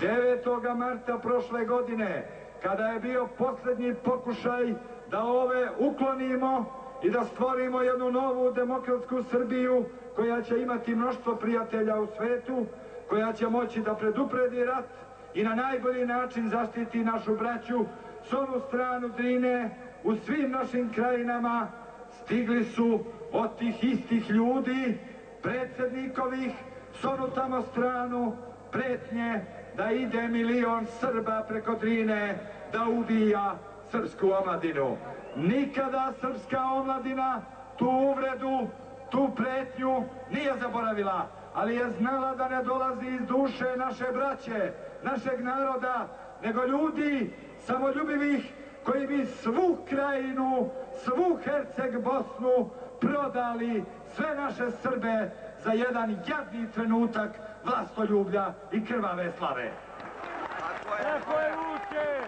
9. marta prošle godine, kada je bio posljednji pokušaj da ove uklonimo i da stvorimo jednu novu demokratsku Srbiju koja će imati mnoštvo prijatelja u svetu, koja će moći da predupredi rat i na najbolji način zaštiti našu braću s onu stranu Drine, u svim našim krajinama stigli su od tih istih ljudi, predsjednikovih, s onu tamo stranu pretnje da ide 1 milion Srba preko Drine da ubija srpsku omladinu. Nikada srpska omladina tu uvredu, tu pretnju nije zaboravila, ali je znala da ne dolazi iz duše naše braće, našeg naroda, nego ljudi samoljubivih koji bi svu Krajinu, svu Herceg Bosnu prodali, sve naše Srbe za jedan jadni trenutak vlastoljublja i krvave slave. Tako je, ruke!